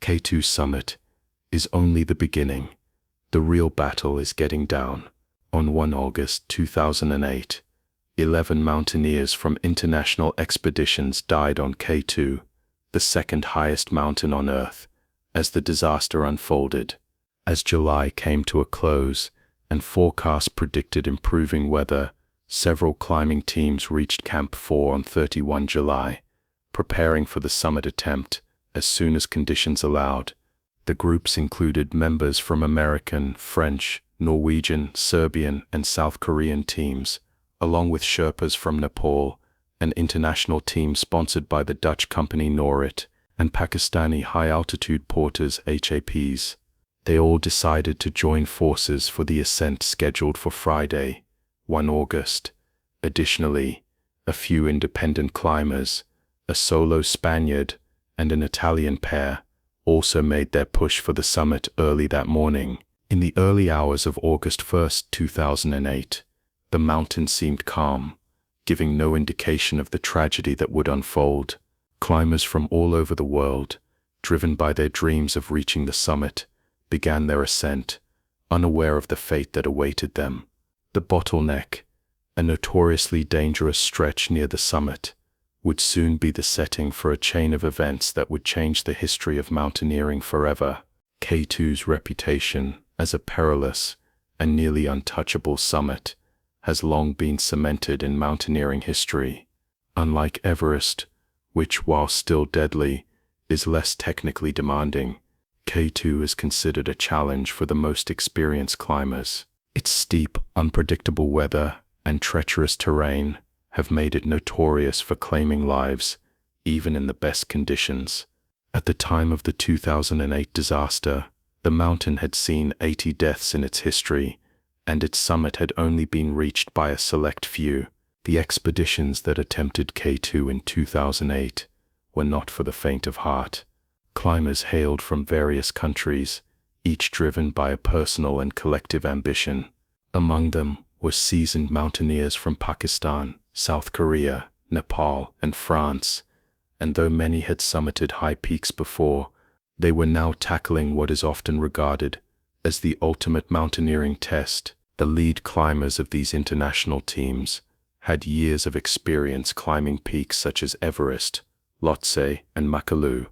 K2's summit is only the beginning. The real battle is getting down. On 1 August 2008, 11 mountaineers from international expeditions died on K2, the second highest mountain on Earth, as the disaster unfolded. As July came to a close and forecasts predicted improving weather, several climbing teams reached Camp 4 on 31 July, preparing for the summit attempt as soon as conditions allowed. The groups included members from American, French, Norwegian, Serbian, and South Korean teams, along with Sherpas from Nepal, an international team sponsored by the Dutch company Norit, and Pakistani high-altitude porters HAPs. They all decided to join forces for the ascent scheduled for Friday, 1 August. Additionally, a few independent climbers, a solo Spaniard, and an Italian pair, also made their push for the summit early that morning. In the early hours of August 1, 2008, the mountain seemed calm, giving no indication of the tragedy that would unfold. Climbers from all over the world, driven by their dreams of reaching the summit, began their ascent, unaware of the fate that awaited them. The Bottleneck, a notoriously dangerous stretch near the summit, would soon be the setting for a chain of events that would change the history of mountaineering forever. K2's reputation as a perilous and nearly untouchable summit has long been cemented in mountaineering history. Unlike Everest, which, while still deadly, is less technically demanding, K2 is considered a challenge for the most experienced climbers. Its steep, unpredictable weather and treacherous terrain have made it notorious for claiming lives, even in the best conditions. At the time of the 2008 disaster, the mountain had seen 80 deaths in its history, and its summit had only been reached by a select few. The expeditions that attempted K2 in 2008 were not for the faint of heart. Climbers hailed from various countries, each driven by a personal and collective ambition. Among them were seasoned mountaineers from Pakistan, South Korea, Nepal, and France, and though many had summited high peaks before, they were now tackling what is often regarded as the ultimate mountaineering test. The lead climbers of these international teams had years of experience climbing peaks such as Everest, Lhotse, and Makalu,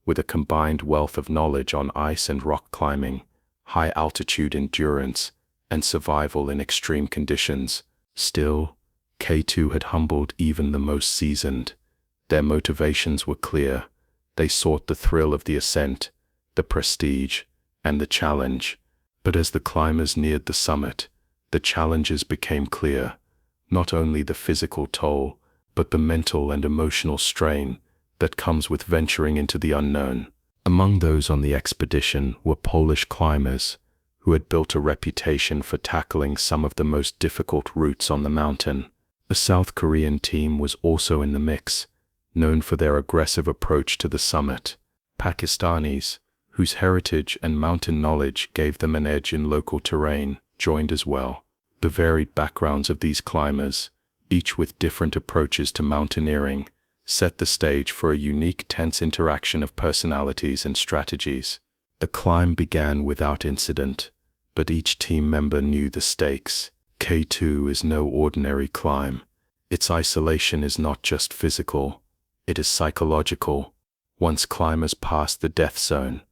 with a combined wealth of knowledge on ice and rock climbing, high-altitude endurance, and survival in extreme conditions. Still, K2 had humbled even the most seasoned. Their motivations were clear. They sought the thrill of the ascent, the prestige, and the challenge. But as the climbers neared the summit, the challenges became clear. Not only the physical toll, but the mental and emotional strain that comes with venturing into the unknown. Among those on the expedition were Polish climbers, who had built a reputation for tackling some of the most difficult routes on the mountain. A South Korean team was also in the mix, known for their aggressive approach to the summit. Pakistanis, whose heritage and mountain knowledge gave them an edge in local terrain, joined as well. The varied backgrounds of these climbers, each with different approaches to mountaineering, set the stage for a unique, tense interaction of personalities and strategies. The climb began without incident, but each team member knew the stakes. K2 is no ordinary climb. Its isolation is not just physical, it is psychological. Once climbers pass the death zone,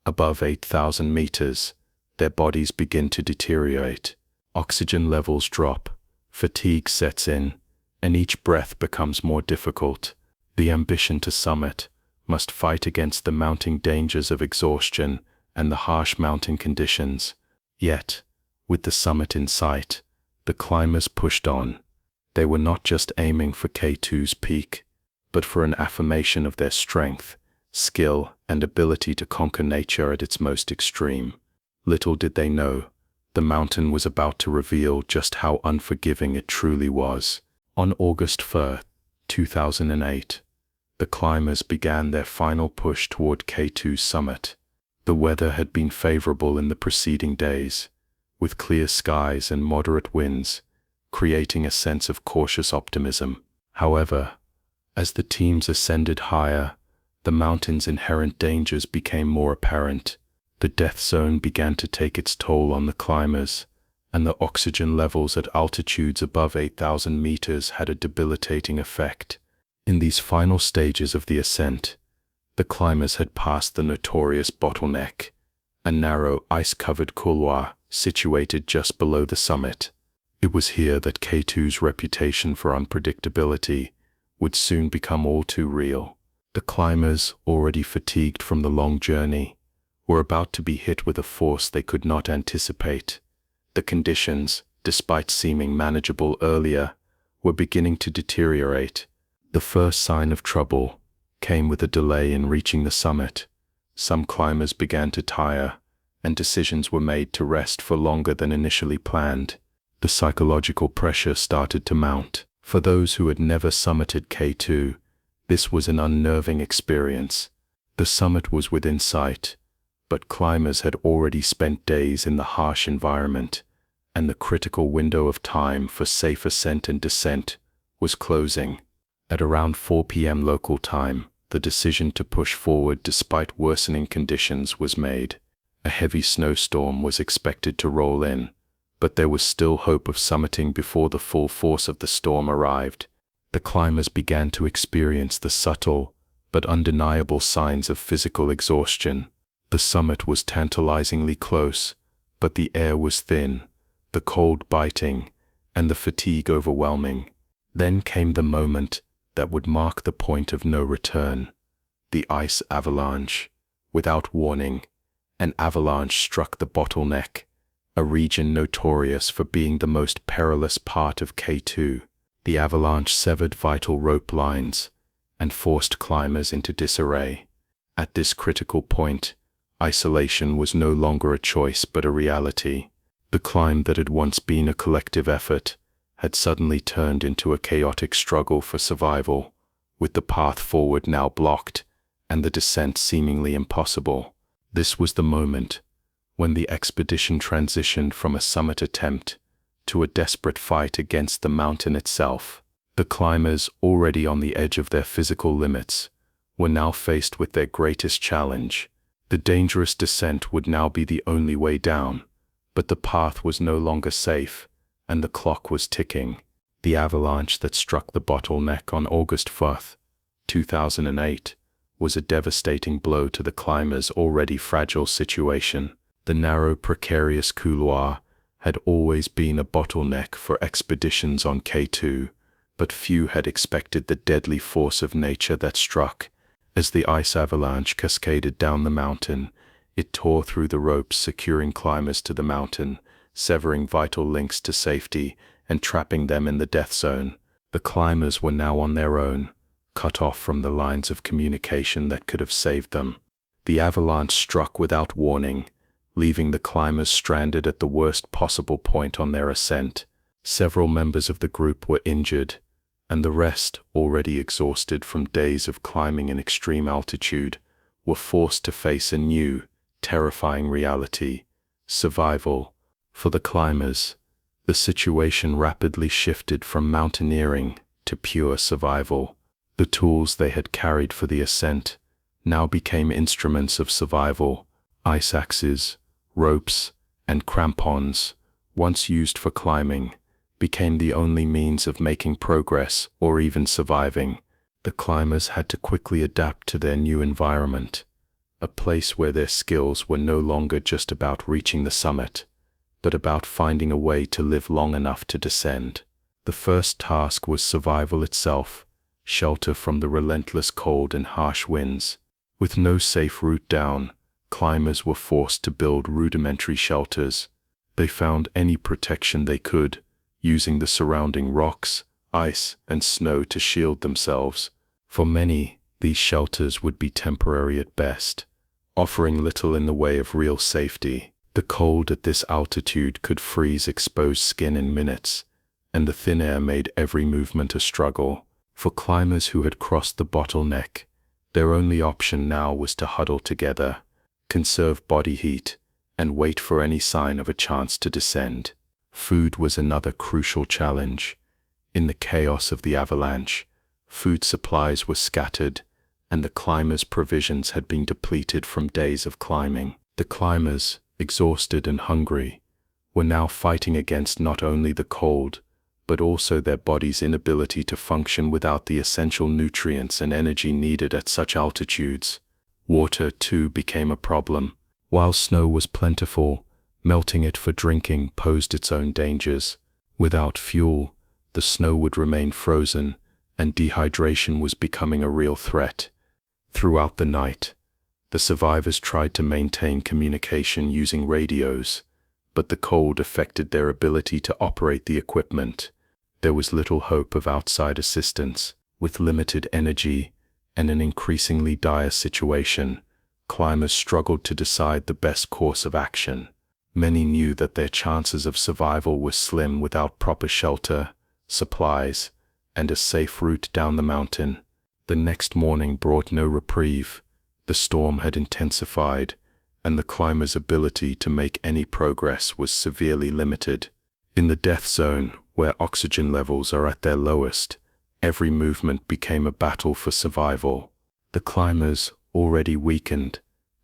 above 8,000 meters, their bodies begin to deteriorate. Oxygen levels drop, fatigue sets in, and each breath becomes more difficult. The ambition to summit must fight against the mounting dangers of exhaustion and the harsh mountain conditions. Yet, with the summit in sight, the climbers pushed on. They were not just aiming for K2's peak, but for an affirmation of their strength, skill, and ability to conquer nature at its most extreme. Little did they know, the mountain was about to reveal just how unforgiving it truly was. On August 1, 2008, the climbers began their final push toward K2's summit. The weather had been favorable in the preceding days, with clear skies and moderate winds, creating a sense of cautious optimism. However, as the teams ascended higher, the mountain's inherent dangers became more apparent. The death zone began to take its toll on the climbers, and the oxygen levels at altitudes above 8,000 meters had a debilitating effect. In these final stages of the ascent, the climbers had passed the notorious Bottleneck, a narrow, ice-covered couloir situated just below the summit. It was here that K2's reputation for unpredictability would soon become all too real. The climbers, already fatigued from the long journey, were about to be hit with a force they could not anticipate. The conditions, despite seeming manageable earlier, were beginning to deteriorate. The first sign of trouble came with a delay in reaching the summit. Some climbers began to tire, and decisions were made to rest for longer than initially planned. The psychological pressure started to mount. For those who had never summited K2, this was an unnerving experience. The summit was within sight, but climbers had already spent days in the harsh environment, and the critical window of time for safe ascent and descent was closing. At around 4 p.m. local time, the decision to push forward despite worsening conditions was made. A heavy snowstorm was expected to roll in, but there was still hope of summiting before the full force of the storm arrived. The climbers began to experience the subtle but undeniable signs of physical exhaustion. The summit was tantalizingly close, but the air was thin, the cold biting, and the fatigue overwhelming. Then came the moment that would mark the point of no return. The ice avalanche. Without warning, an avalanche struck the Bottleneck, a region notorious for being the most perilous part of K2. The avalanche severed vital rope lines and forced climbers into disarray. At this critical point, isolation was no longer a choice but a reality. The climb that had once been a collective effort had suddenly turned into a chaotic struggle for survival, with the path forward now blocked and the descent seemingly impossible. This was the moment when the expedition transitioned from a summit attempt to a desperate fight against the mountain itself. The climbers, already on the edge of their physical limits, were now faced with their greatest challenge. The dangerous descent would now be the only way down, but the path was no longer safe, and the clock was ticking. The avalanche that struck the Bottleneck on August 4th, 2008, was a devastating blow to the climbers' already fragile situation. The narrow, precarious couloir had always been a bottleneck for expeditions on K2, but few had expected the deadly force of nature that struck. As the ice avalanche cascaded down the mountain, it tore through the ropes securing climbers to the mountain, severing vital links to safety and trapping them in the death zone. The climbers were now on their own, cut off from the lines of communication that could have saved them. The avalanche struck without warning, leaving the climbers stranded at the worst possible point on their ascent. Several members of the group were injured, and the rest, already exhausted from days of climbing in extreme altitude, were forced to face a new, terrifying reality: survival. For the climbers, the situation rapidly shifted from mountaineering to pure survival. The tools they had carried for the ascent now became instruments of survival. Ice axes, ropes, and crampons, once used for climbing, became the only means of making progress or even surviving. The climbers had to quickly adapt to their new environment, a place where their skills were no longer just about reaching the summit, but about finding a way to live long enough to descend. The first task was survival itself, shelter from the relentless cold and harsh winds. With no safe route down, climbers were forced to build rudimentary shelters. They found any protection they could, using the surrounding rocks, ice, and snow to shield themselves. For many, these shelters would be temporary at best, offering little in the way of real safety. The cold at this altitude could freeze exposed skin in minutes, and the thin air made every movement a struggle. For climbers who had crossed the Bottleneck, their only option now was to huddle together, conserve body heat, and wait for any sign of a chance to descend. Food was another crucial challenge. In the chaos of the avalanche, food supplies were scattered, and the climbers' provisions had been depleted from days of climbing. The climbers, exhausted and hungry, were now fighting against not only the cold, but also their body's inability to function without the essential nutrients and energy needed at such altitudes. Water, too, became a problem. While snow was plentiful, melting it for drinking posed its own dangers. Without fuel, the snow would remain frozen, and dehydration was becoming a real threat. Throughout the night, the survivors tried to maintain communication using radios, but the cold affected their ability to operate the equipment. There was little hope of outside assistance. With limited energy and an increasingly dire situation, climbers struggled to decide the best course of action. Many knew that their chances of survival were slim without proper shelter, supplies, and a safe route down the mountain. The next morning brought no reprieve. The storm had intensified, and the climbers' ability to make any progress was severely limited. In the death zone, where oxygen levels are at their lowest, every movement became a battle for survival. The climbers, already weakened,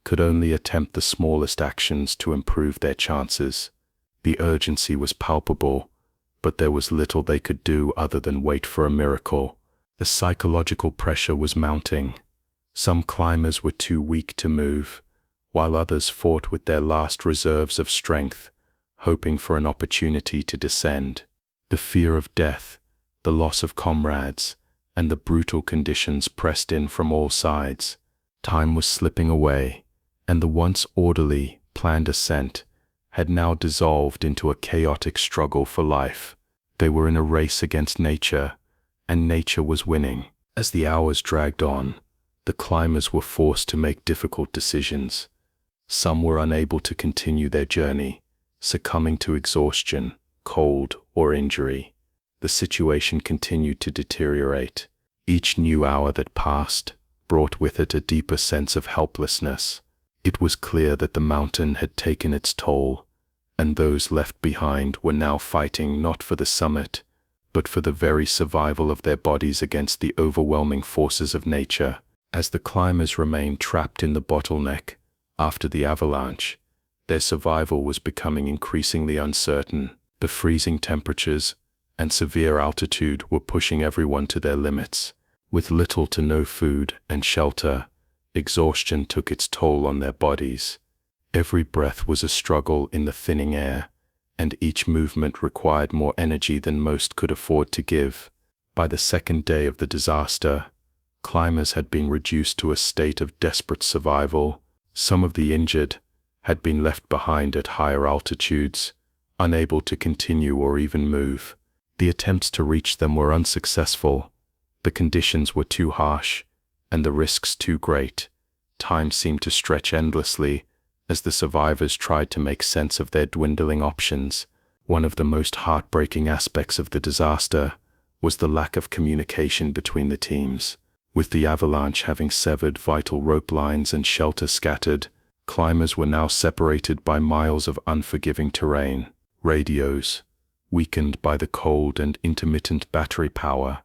could only attempt the smallest actions to improve their chances. The urgency was palpable, but there was little they could do other than wait for a miracle. The psychological pressure was mounting. Some climbers were too weak to move, while others fought with their last reserves of strength, hoping for an opportunity to descend. The fear of death, the loss of comrades, and the brutal conditions pressed in from all sides. Time was slipping away, and the once orderly, planned ascent had now dissolved into a chaotic struggle for life. They were in a race against nature, and nature was winning. As the hours dragged on, the climbers were forced to make difficult decisions. Some were unable to continue their journey, succumbing to exhaustion, cold, or injury. The situation continued to deteriorate. Each new hour that passed brought with it a deeper sense of helplessness. It was clear that the mountain had taken its toll, and those left behind were now fighting not for the summit, but for the very survival of their bodies against the overwhelming forces of nature. As the climbers remained trapped in the bottleneck after the avalanche, their survival was becoming increasingly uncertain. The freezing temperatures and severe altitude were pushing everyone to their limits. With little to no food and shelter, exhaustion took its toll on their bodies. Every breath was a struggle in the thinning air, and each movement required more energy than most could afford to give. By the second day of the disaster, climbers had been reduced to a state of desperate survival. Some of the injured had been left behind at higher altitudes, unable to continue or even move. The attempts to reach them were unsuccessful. The conditions were too harsh, and the risks too great. Time seemed to stretch endlessly as the survivors tried to make sense of their dwindling options. One of the most heartbreaking aspects of the disaster was the lack of communication between the teams. With the avalanche having severed vital rope lines and shelter scattered, climbers were now separated by miles of unforgiving terrain. Radios, weakened by the cold and intermittent battery power,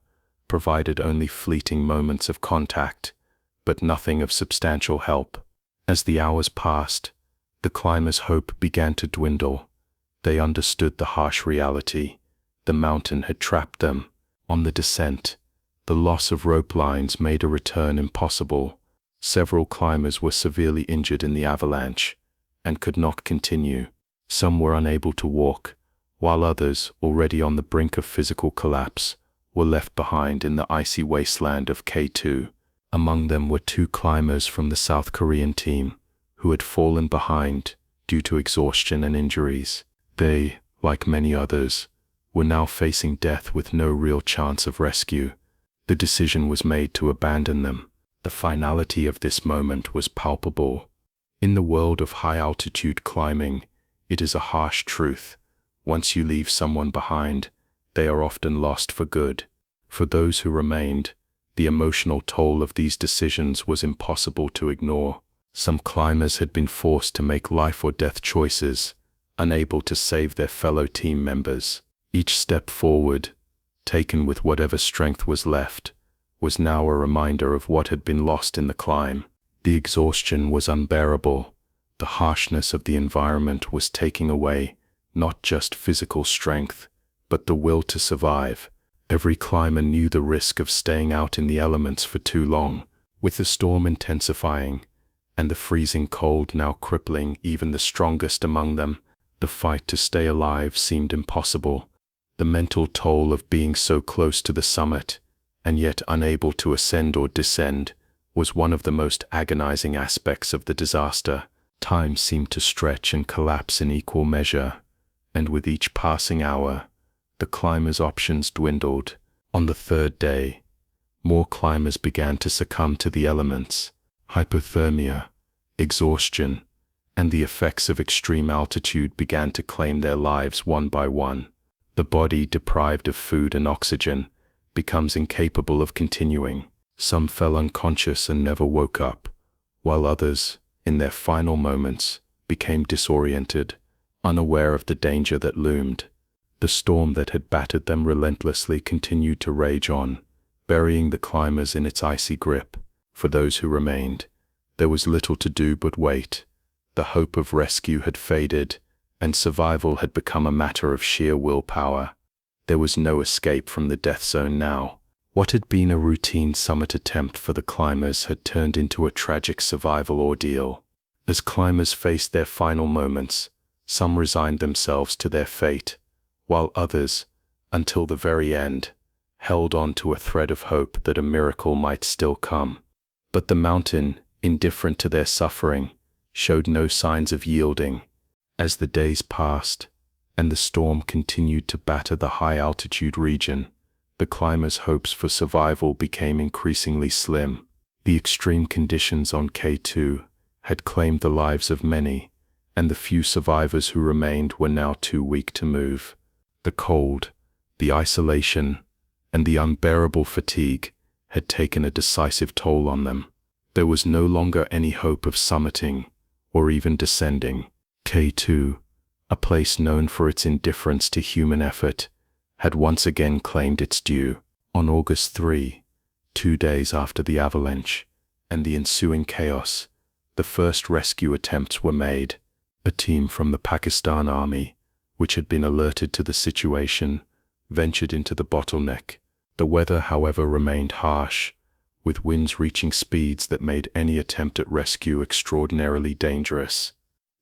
provided only fleeting moments of contact, but nothing of substantial help. As the hours passed, the climbers' hope began to dwindle. They understood the harsh reality. The mountain had trapped them. On the descent, the loss of rope lines made a return impossible. Several climbers were severely injured in the avalanche and could not continue. Some were unable to walk, while others, already on the brink of physical collapse, were left behind in the icy wasteland of K2. Among them were 2 climbers from the South Korean team who had fallen behind due to exhaustion and injuries. They, like many others, were now facing death with no real chance of rescue. The decision was made to abandon them. The finality of this moment was palpable. In the world of high-altitude climbing, it is a harsh truth. Once you leave someone behind, they are often lost for good. For those who remained, the emotional toll of these decisions was impossible to ignore. Some climbers had been forced to make life-or-death choices, unable to save their fellow team members. Each step forward, taken with whatever strength was left, was now a reminder of what had been lost in the climb. The exhaustion was unbearable. The harshness of the environment was taking away not just physical strength, but the will to survive. Every climber knew the risk of staying out in the elements for too long. With the storm intensifying and the freezing cold now crippling even the strongest among them, the fight to stay alive seemed impossible. The mental toll of being so close to the summit and yet unable to ascend or descend was one of the most agonizing aspects of the disaster. Time seemed to stretch and collapse in equal measure, and with each passing hour, the climbers' options dwindled. On the third day, more climbers began to succumb to the elements. Hypothermia, exhaustion, and the effects of extreme altitude began to claim their lives one by one. The body, deprived of food and oxygen, becomes incapable of continuing. Some fell unconscious and never woke up, while others, in their final moments, became disoriented, unaware of the danger that loomed. The storm that had battered them relentlessly continued to rage on, burying the climbers in its icy grip. For those who remained, there was little to do but wait. The hope of rescue had faded, and survival had become a matter of sheer willpower. There was no escape from the death zone now. What had been a routine summit attempt for the climbers had turned into a tragic survival ordeal. As climbers faced their final moments, some resigned themselves to their fate, while others, until the very end, held on to a thread of hope that a miracle might still come. But the mountain, indifferent to their suffering, showed no signs of yielding. As the days passed, and the storm continued to batter the high-altitude region, the climbers' hopes for survival became increasingly slim. The extreme conditions on K2 had claimed the lives of many, and the few survivors who remained were now too weak to move. The cold, the isolation, and the unbearable fatigue had taken a decisive toll on them. There was no longer any hope of summiting or even descending. K2, a place known for its indifference to human effort, had once again claimed its due. On August 3, 2 days after the avalanche and the ensuing chaos, the first rescue attempts were made. A team from the Pakistan Army, which had been alerted to the situation, ventured into the Bottleneck. The weather, however, remained harsh, with winds reaching speeds that made any attempt at rescue extraordinarily dangerous.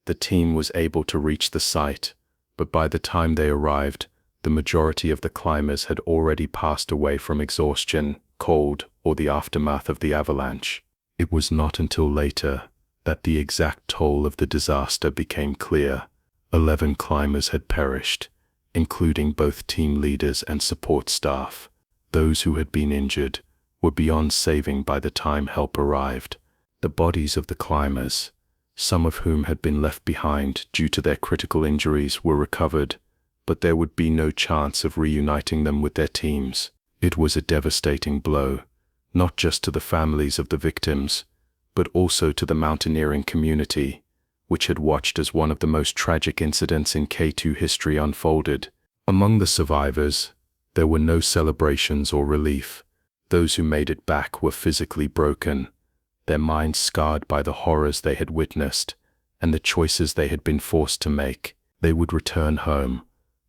The team was able to reach the site, but by the time they arrived, the majority of the climbers had already passed away from exhaustion, cold, or the aftermath of the avalanche. It was not until later that the exact toll of the disaster became clear. 11 climbers had perished, including both team leaders and support staff. Those who had been injured were beyond saving by the time help arrived. The bodies of the climbers, some of whom had been left behind due to their critical injuries, were recovered, but there would be no chance of reuniting them with their teams. It was a devastating blow, not just to the families of the victims, but also to the mountaineering community, which had watched as one of the most tragic incidents in K2 history unfolded. Among the survivors, there were no celebrations or relief. Those who made it back were physically broken, their minds scarred by the horrors they had witnessed and the choices they had been forced to make. They would return home,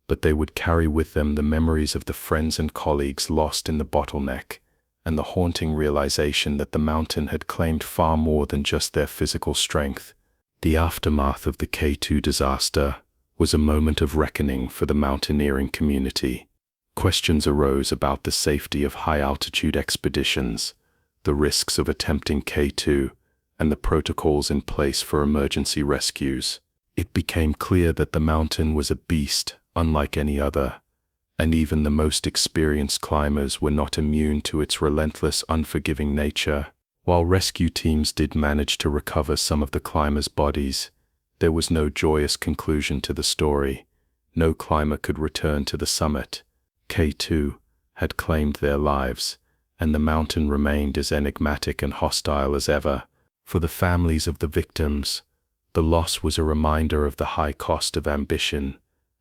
but they would carry with them the memories of the friends and colleagues lost in the Bottleneck, and the haunting realization that the mountain had claimed far more than just their physical strength. The aftermath of the K2 disaster was a moment of reckoning for the mountaineering community. Questions arose about the safety of high-altitude expeditions, the risks of attempting K2, and the protocols in place for emergency rescues. It became clear that the mountain was a beast unlike any other, and even the most experienced climbers were not immune to its relentless, unforgiving nature. While rescue teams did manage to recover some of the climbers' bodies, there was no joyous conclusion to the story. No climber could return to the summit. K2 had claimed their lives, and the mountain remained as enigmatic and hostile as ever. For the families of the victims, the loss was a reminder of the high cost of ambition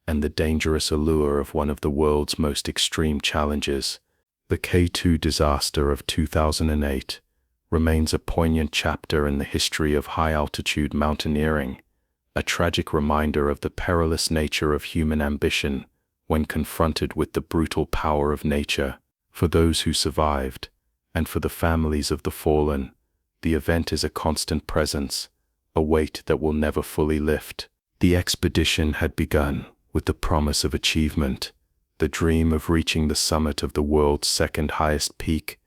and the dangerous allure of one of the world's most extreme challenges. The K2 disaster of 2008 remains a poignant chapter in the history of high-altitude mountaineering, a tragic reminder of the perilous nature of human ambition when confronted with the brutal power of nature. For those who survived, and for the families of the fallen, the event is a constant presence, a weight that will never fully lift. The expedition had begun with the promise of achievement, the dream of reaching the summit of the world's second highest peak,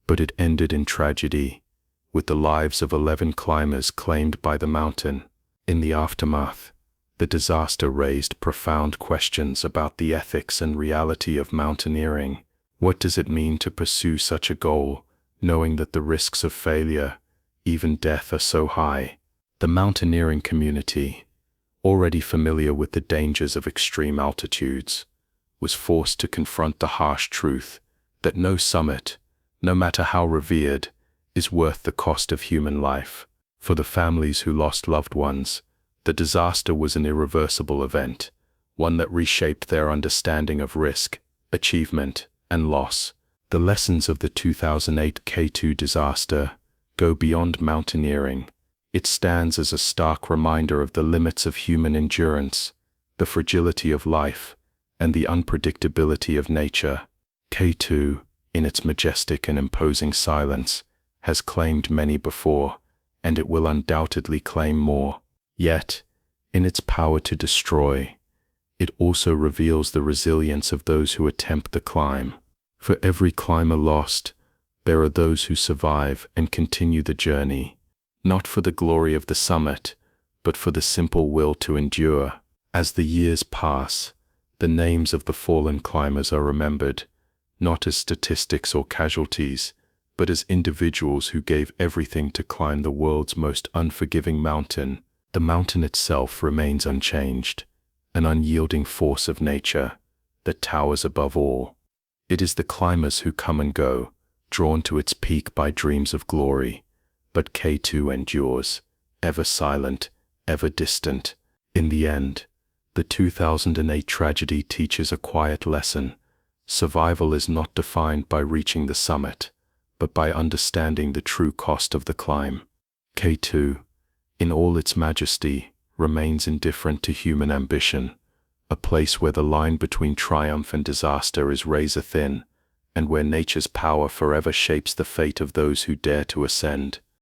but it ended in tragedy, with the lives of 11 climbers claimed by the mountain. In the aftermath, the disaster raised profound questions about the ethics and reality of mountaineering. What does it mean to pursue such a goal, knowing that the risks of failure, even death, are so high? The mountaineering community, already familiar with the dangers of extreme altitudes, was forced to confront the harsh truth that no summit, no matter how revered, is worth the cost of human life. For the families who lost loved ones, the disaster was an irreversible event, one that reshaped their understanding of risk, achievement, and loss. The lessons of the 2008 K2 disaster go beyond mountaineering. It stands as a stark reminder of the limits of human endurance, the fragility of life, and the unpredictability of nature. K2, in its majestic and imposing silence, has claimed many before, and it will undoubtedly claim more. Yet, in its power to destroy, it also reveals the resilience of those who attempt the climb. For every climber lost, there are those who survive and continue the journey, not for the glory of the summit, but for the simple will to endure. As the years pass, the names of the fallen climbers are remembered, not as statistics or casualties, but as individuals who gave everything to climb the world's most unforgiving mountain. The mountain itself remains unchanged, an unyielding force of nature that towers above all. It is the climbers who come and go, drawn to its peak by dreams of glory, but K2 endures, ever silent, ever distant. In the end, the 2008 tragedy teaches a quiet lesson. Survival is not defined by reaching the summit, but by understanding the true cost of the climb. K2, in all its majesty, remains indifferent to human ambition, a place where the line between triumph and disaster is razor thin, and where nature's power forever shapes the fate of those who dare to ascend.